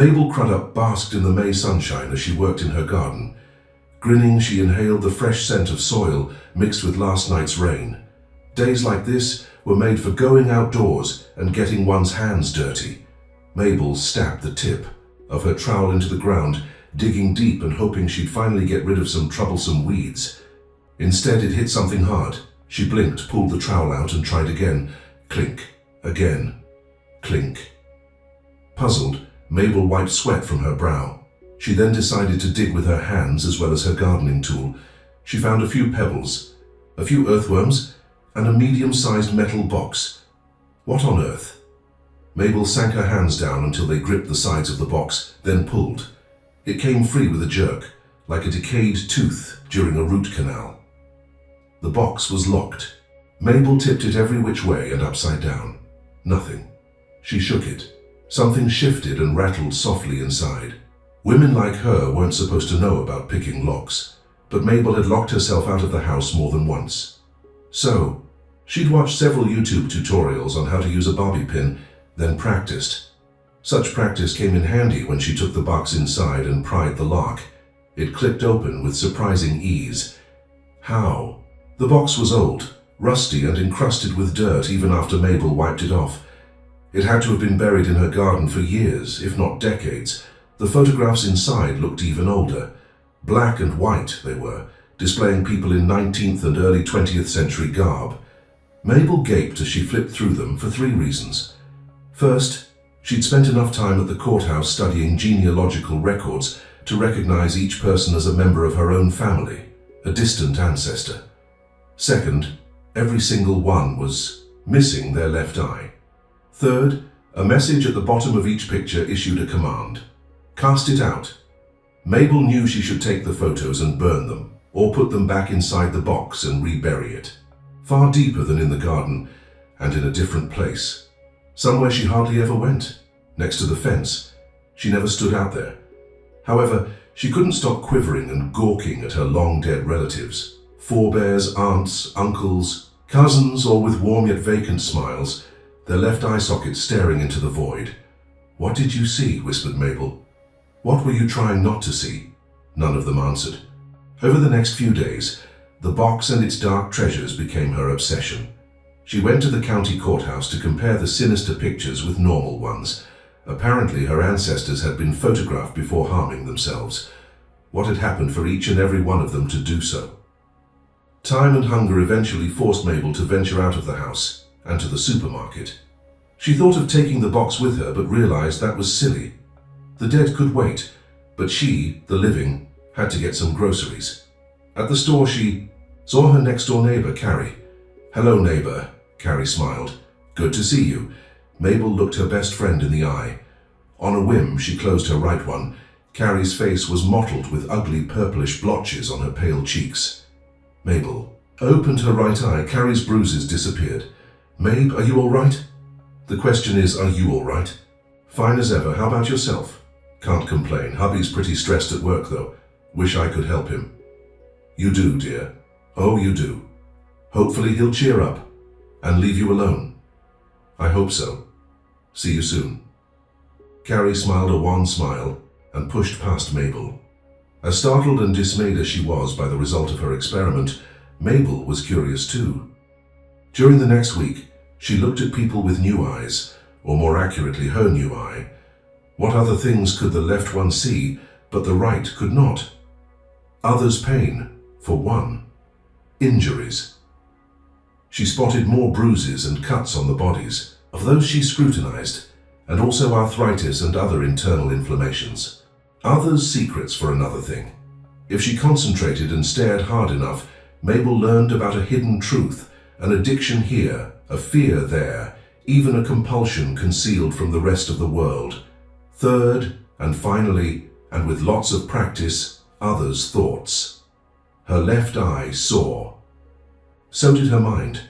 Mabel Crudup basked in the May sunshine as she worked in her garden. Grinning, she inhaled the fresh scent of soil mixed with last night's rain. Days like this were made for going outdoors and getting one's hands dirty. Mabel stabbed the tip of her trowel into the ground, digging deep and hoping she'd finally get rid of some troublesome weeds. Instead, it hit something hard. She blinked, pulled the trowel out and tried again. Clink. Again. Clink. Puzzled, Mabel wiped sweat from her brow. She then decided to dig with her hands as well as her gardening tool. She found a few pebbles, a few earthworms, and a medium-sized metal box. What on earth? Mabel sank her hands down until they gripped the sides of the box, then pulled. It came free with a jerk, like a decayed tooth during a root canal. The box was locked. Mabel tipped it every which way and upside down. Nothing. She shook it. Something shifted and rattled softly inside. Women like her weren't supposed to know about picking locks, but Mabel had locked herself out of the house more than once. So, she'd watched several YouTube tutorials on how to use a bobby pin, then practiced. Such practice came in handy when she took the box inside and pried the lock. It clicked open with surprising ease. How? The box was old, rusty and encrusted with dirt even after Mabel wiped it off. It had to have been buried in her garden for years, if not decades. The photographs inside looked even older. Black and white they were, displaying people in 19th and early 20th century garb. Mabel gaped as she flipped through them for 3 reasons. First, she'd spent enough time at the courthouse studying genealogical records to recognize each person as a member of her own family, a distant ancestor. Second, every single one was missing their left eye. Third, a message at the bottom of each picture issued a command. Cast it out. Mabel knew she should take the photos and burn them, or put them back inside the box and rebury it. Far deeper than in the garden, and in a different place. Somewhere she hardly ever went, next to the fence. She never stood out there. However, she couldn't stop quivering and gawking at her long-dead relatives. Forebears, aunts, uncles, cousins, all with warm yet vacant smiles, their left eye sockets staring into the void. "What did you see?" whispered Mabel. "What were you trying not to see?" None of them answered. Over the next few days, the box and its dark treasures became her obsession. She went to the county courthouse to compare the sinister pictures with normal ones. Apparently, her ancestors had been photographed before harming themselves. What had happened for each and every one of them to do so? Time and hunger eventually forced Mabel to venture out of the house and to the supermarket. She thought of taking the box with her, but realized that was silly. The dead could wait, but she, the living, had to get some groceries. At the store, she saw her next-door neighbor, Carrie. "Hello, neighbor," Carrie smiled. "Good to see you." Mabel looked her best friend in the eye. On a whim, she closed her right one. Carrie's face was mottled with ugly purplish blotches on her pale cheeks. Mabel opened her right eye. Carrie's bruises disappeared. "Mabe, are you all right?" "The question is, are you all right?" "Fine as ever. How about yourself?" "Can't complain. Hubby's pretty stressed at work, though. Wish I could help him." "You do, dear. Oh, you do. Hopefully he'll cheer up and leave you alone." "I hope so. See you soon." Carrie smiled a wan smile and pushed past Mabel. As startled and dismayed as she was by the result of her experiment, Mabel was curious too. During the next week, she looked at people with new eyes, or more accurately, her new eye. What other things could the left one see, but the right could not? Others' pain, for one. Injuries. She spotted more bruises and cuts on the bodies of those she scrutinized, and also arthritis and other internal inflammations. Others' secrets for another thing. If she concentrated and stared hard enough, Mabel learned about a hidden truth, an addiction here, a fear there, even a compulsion concealed from the rest of the world. Third, and finally, and with lots of practice, others' thoughts. Her left eye saw. So did her mind.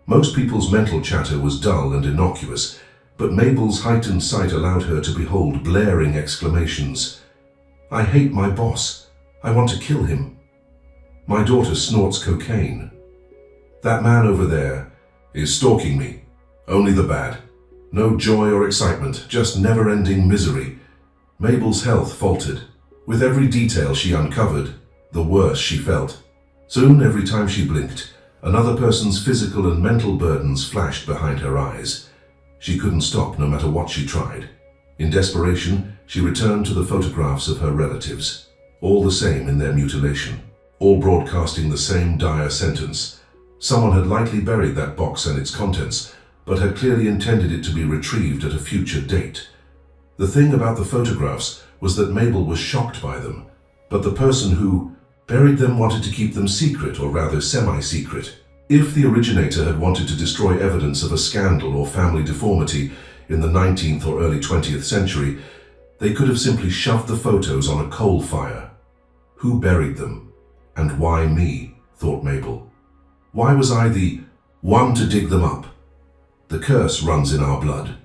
Most people's mental chatter was dull and innocuous, but Mabel's heightened sight allowed her to behold blaring exclamations. "I hate my boss. I want to kill him. My daughter snorts cocaine. That man over there is stalking me. Only the bad. No joy or excitement, just never-ending misery. Mabel's health faltered. With every detail she uncovered, the worse she felt. Soon, every time she blinked, another person's physical and mental burdens flashed behind her eyes. She couldn't stop no matter what she tried. In desperation, she returned to the photographs of her relatives, all the same in their mutilation, all broadcasting the same dire sentence. Someone had likely buried that box and its contents, but had clearly intended it to be retrieved at a future date. The thing about the photographs was that Mabel was shocked by them, but the person who buried them wanted to keep them secret, or rather semi-secret. If the originator had wanted to destroy evidence of a scandal or family deformity in the 19th or early 20th century, they could have simply shoved the photos on a coal fire. Who buried them? And why me? Thought Mabel. Why was I the one to dig them up? The curse runs in our blood.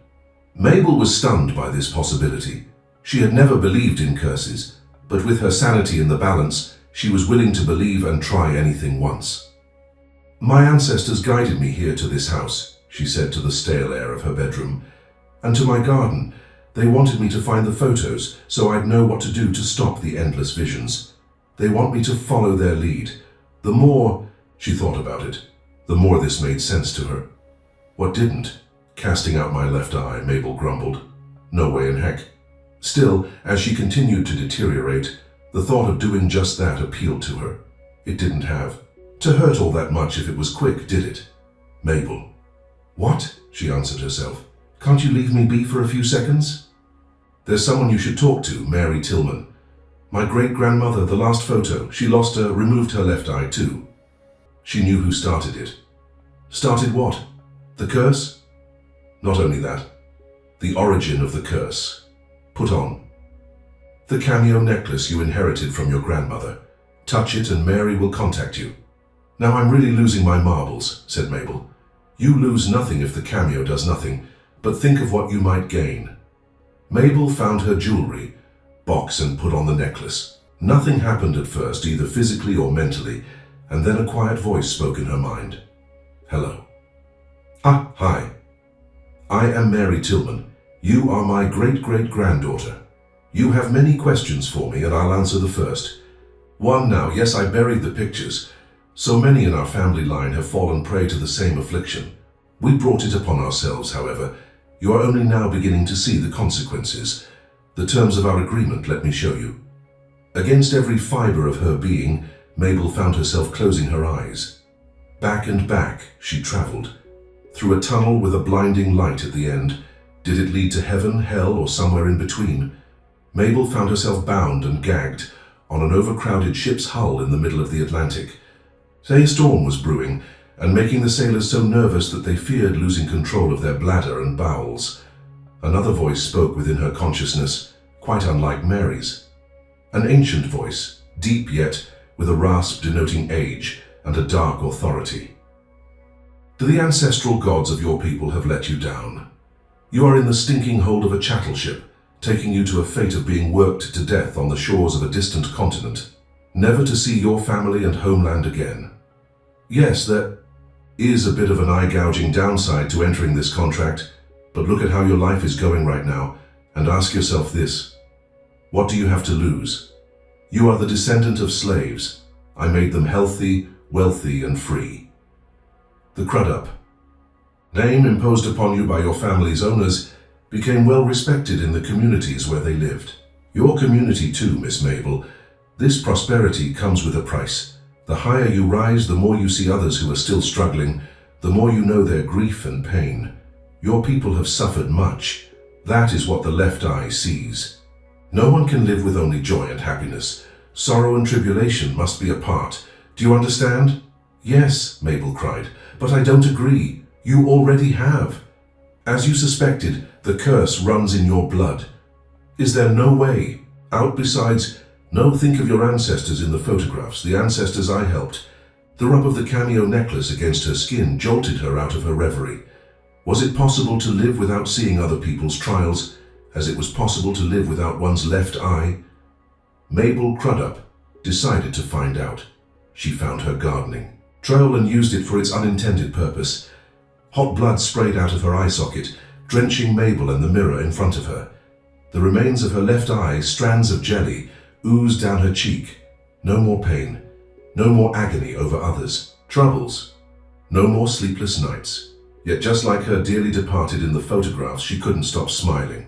Mabel was stunned by this possibility. She had never believed in curses, but with her sanity in the balance, she was willing to believe and try anything once. My ancestors guided me here to this house, she said to the stale air of her bedroom, and to my garden. They wanted me to find the photos so I'd know what to do to stop the endless visions. They want me to follow their lead. The more she thought about it, the more this made sense to her. What didn't? Casting out my left eye, Mabel grumbled. No way in heck. Still, as she continued to deteriorate, the thought of doing just that appealed to her. It didn't have to hurt all that much if it was quick, did it? Mabel. What? She answered herself. Can't you leave me be for a few seconds? There's someone you should talk to, Mary Tillman. My great-grandmother, the last photo, she lost her, removed her left eye too. She knew who started it. Started what? The curse? Not only that, the origin of the curse. Put on. The cameo necklace you inherited from your grandmother. Touch it and Mary will contact you. Now I'm really losing my marbles, said Mabel. You lose nothing if the cameo does nothing, but think of what you might gain. Mabel found her jewelry box and put on the necklace. Nothing happened at first, either physically or mentally, and then a quiet voice spoke in her mind. Hello. Hi. I am Mary Tillman. You are my great-great-granddaughter. You have many questions for me, and I'll answer the first. One now, yes, I buried the pictures. So many in our family line have fallen prey to the same affliction. We brought it upon ourselves, however. You are only now beginning to see the consequences. The terms of our agreement, let me show you. Against every fiber of her being, Mabel found herself closing her eyes. Back and back she traveled. Through a tunnel with a blinding light at the end. Did it lead to heaven, hell, or somewhere in between? Mabel found herself bound and gagged on an overcrowded ship's hull in the middle of the Atlantic. A storm was brewing, and making the sailors so nervous that they feared losing control of their bladder and bowels. Another voice spoke within her consciousness, quite unlike Mary's. An ancient voice, deep yet with a rasp denoting age and a dark authority. Do the ancestral gods of your people have let you down? You are in the stinking hold of a chattel ship, taking you to a fate of being worked to death on the shores of a distant continent, never to see your family and homeland again. Yes, there is a bit of an eye-gouging downside to entering this contract, but look at how your life is going right now, and ask yourself this. What do you have to lose? You are the descendant of slaves. I made them healthy, wealthy, and free. The Crudup, name imposed upon you by your family's owners, became well respected in the communities where they lived. Your community too, Miss Mabel. This prosperity comes with a price. The higher you rise, the more you see others who are still struggling, the more you know their grief and pain. Your people have suffered much. That is what the left eye sees. No one can live with only joy and happiness. Sorrow and tribulation must be a part. Do you understand? Yes, Mabel cried, but I don't agree. You already have. As you suspected, the curse runs in your blood. Is there no way out besides... No, think of your ancestors in the photographs, the ancestors I helped. The rub of the cameo necklace against her skin jolted her out of her reverie. Was it possible to live without seeing other people's trials, as it was possible to live without one's left eye? Mabel Crudup decided to find out. She found her gardening, trailed and used it for its unintended purpose. Hot blood sprayed out of her eye socket, drenching Mabel and the mirror in front of her. The remains of her left eye, strands of jelly, oozed down her cheek. No more pain. No more agony over others. Troubles. No more sleepless nights. Yet just like her dearly departed in the photographs, she couldn't stop smiling.